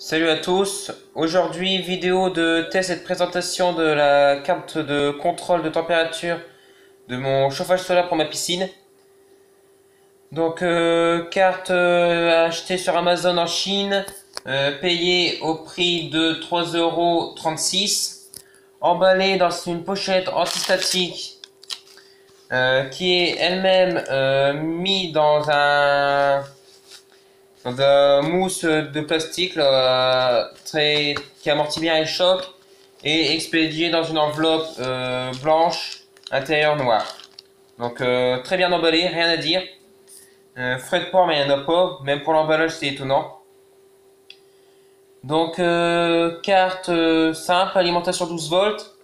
Salut à tous, aujourd'hui vidéo de test et de présentation de la carte de contrôle de température de mon chauffage solaire pour ma piscine. Donc carte achetée sur Amazon en Chine, payée au prix de 3,36 €, emballée dans une pochette antistatique qui est elle-même mise dans un mousse de plastique là, qui amortit bien les chocs et expédié dans une enveloppe blanche, intérieur noir. Donc très bien emballé, rien à dire. Frais de port mais il n'y en a pas, même pour l'emballage c'est étonnant. Donc carte simple, alimentation 12 volts.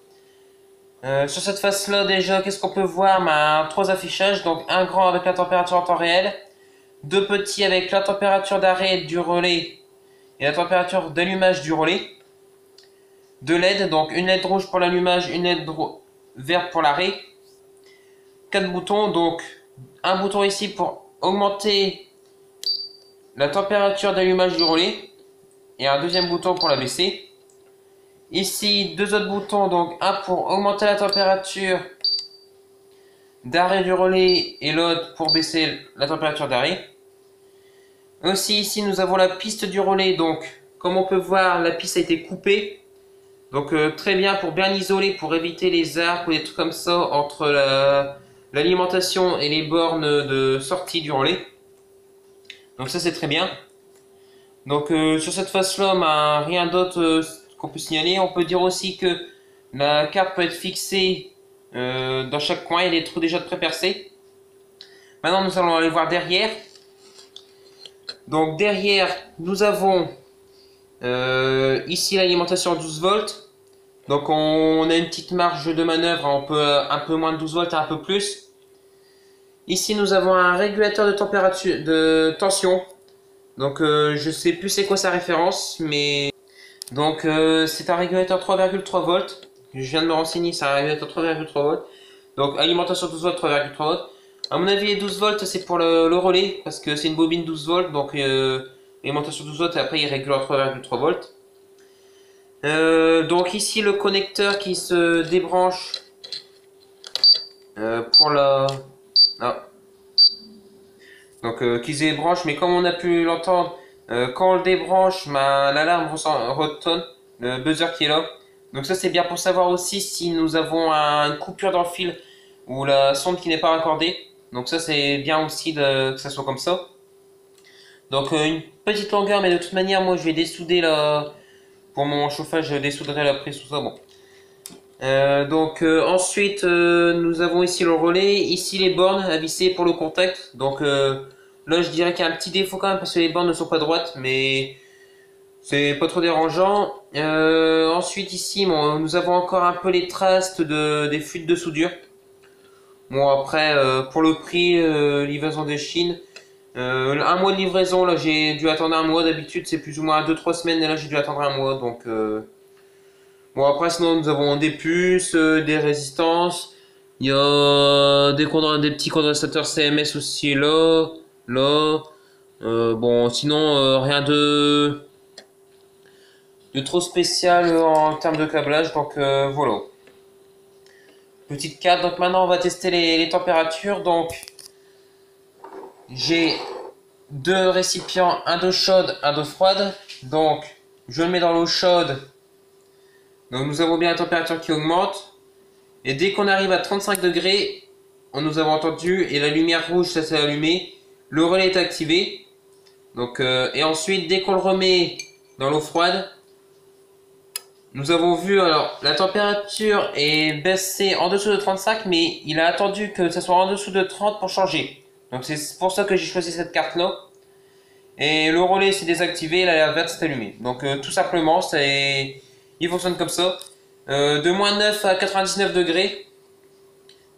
Sur cette face là déjà qu'est-ce qu'on peut voir? Trois affichages, donc un grand avec la température en temps réel, deux petits avec la température d'arrêt du relais et la température d'allumage du relais. Deux LED, donc une LED rouge pour l'allumage, une LED verte pour l'arrêt. Quatre boutons, donc un bouton ici pour augmenter la température d'allumage du relais et un deuxième bouton pour la baisser. Ici deux autres boutons, donc un pour augmenter la température d'arrêt du relais et l'autre pour baisser la température d'arrêt. Aussi ici nous avons la piste du relais, donc comme on peut voir la piste a été coupée, donc très bien pour bien isoler, pour éviter les arcs ou des trucs comme ça entre l'alimentation et les bornes de sortie du relais. Donc ça c'est très bien. Donc sur cette face là rien d'autre qu'on peut signaler. On peut dire aussi que la carte peut être fixée dans chaque coin, il y a des trous déjà pré-percés. Maintenant nous allons aller voir derrière. Donc derrière, nous avons ici l'alimentation 12 volts. Donc on a une petite marge de manœuvre, on peut un peu moins de 12 volts, un peu plus. Ici nous avons un régulateur de température, de tension. Donc je sais plus c'est quoi sa référence, mais donc c'est un régulateur 3,3 volts. Je viens de me renseigner, c'est un régulateur 3,3 volts. Donc alimentation 12 volts, 3,3 volts. À mon avis, les 12 volts, c'est pour le relais, parce que c'est une bobine 12 volts, donc alimentation 12 volts, et après il régule en 3,3 volts. Donc ici, le connecteur qui se débranche pour la... Ah. Donc qui se débranche, mais comme on a pu l'entendre, quand on le débranche, l'alarme retonne, le buzzer qui est là. Donc ça c'est bien pour savoir aussi si nous avons une coupure dans le fil ou la sonde qui n'est pas raccordée. Donc ça c'est bien aussi que ça soit comme ça. Donc une petite longueur, mais de toute manière moi je vais dessouder pour mon chauffage, je dessouderai la prise, tout ça. Bon. Ensuite nous avons ici le relais, ici les bornes à visser pour le contact. Donc là je dirais qu'il y a un petit défaut quand même parce que les bornes ne sont pas droites, mais c'est pas trop dérangeant. Ensuite ici bon, nous avons encore un peu les traces des fuites de soudure. Bon après pour le prix, livraison de Chine, un mois de livraison, là j'ai dû attendre un mois, d'habitude c'est plus ou moins 2-3 semaines et là j'ai dû attendre un mois. Donc bon après sinon nous avons des puces, des résistances, il y a des petits condensateurs CMS aussi là. Bon sinon rien de trop spécial en termes de câblage, donc voilà. Petite carte, donc maintenant on va tester les températures. Donc j'ai deux récipients, un d'eau chaude, un d'eau froide. Donc je le mets dans l'eau chaude. Donc nous avons bien la température qui augmente. Et dès qu'on arrive à 35 degrés, nous avons entendu, et la lumière rouge ça s'est allumé, le relais est activé. Donc, et ensuite dès qu'on le remet dans l'eau froide, nous avons vu, alors la température est baissée en dessous de 35, mais il a attendu que ça soit en dessous de 30 pour changer. Donc c'est pour ça que j'ai choisi cette carte là. Et le relais s'est désactivé, la verte s'est allumée. Donc tout simplement, il fonctionne comme ça. De moins 9 à 99 degrés.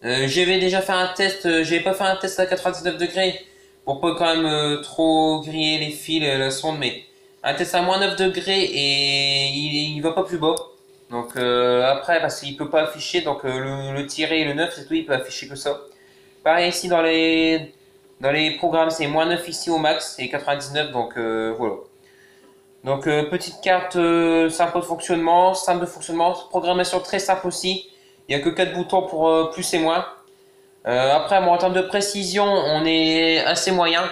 J'avais déjà fait un test, j'avais pas fait un test à 99 degrés pour pas quand même trop griller les fils et la sonde, mais un test à moins 9 degrés et il va pas plus bas. Donc après, parce qu'il peut pas afficher, donc le tiré et le 9 c'est tout, il peut afficher que ça. Pareil ici dans les programmes, c'est moins 9 ici au max et 99, donc voilà. Donc petite carte simple de fonctionnement, programmation très simple aussi. Il n'y a que 4 boutons pour plus et moins. Après, bon, en termes de précision, on est assez moyen.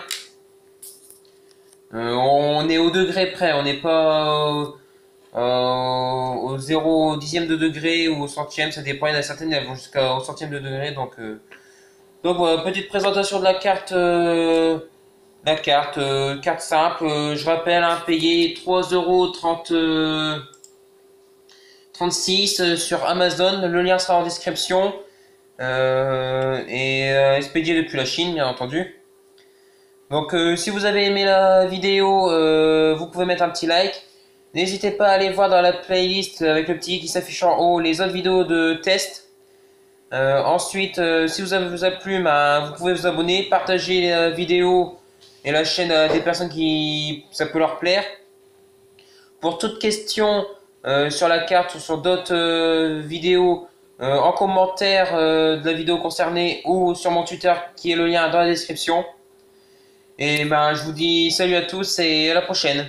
On est au degré près, on n'est pas au 0 dixième de degré ou au centième, ça dépend. Il y en a certaines qui vont jusqu'au centième de degré. Donc voilà, petite présentation de la carte. Carte simple. Je rappelle, hein, payer 3,36 € sur Amazon. Le lien sera en description. Expédié depuis la Chine, bien entendu. Donc si vous avez aimé la vidéo, vous pouvez mettre un petit like. N'hésitez pas à aller voir dans la playlist avec le petit qui s'affiche en haut les autres vidéos de test. Ensuite, si vous a plu, bah, vous pouvez vous abonner, partager la vidéo et la chaîne à des personnes qui ça peut leur plaire. Pour toute question sur la carte ou sur d'autres vidéos, en commentaire de la vidéo concernée ou sur mon Twitter qui est le lien dans la description. Et ben, je vous dis salut à tous et à la prochaine.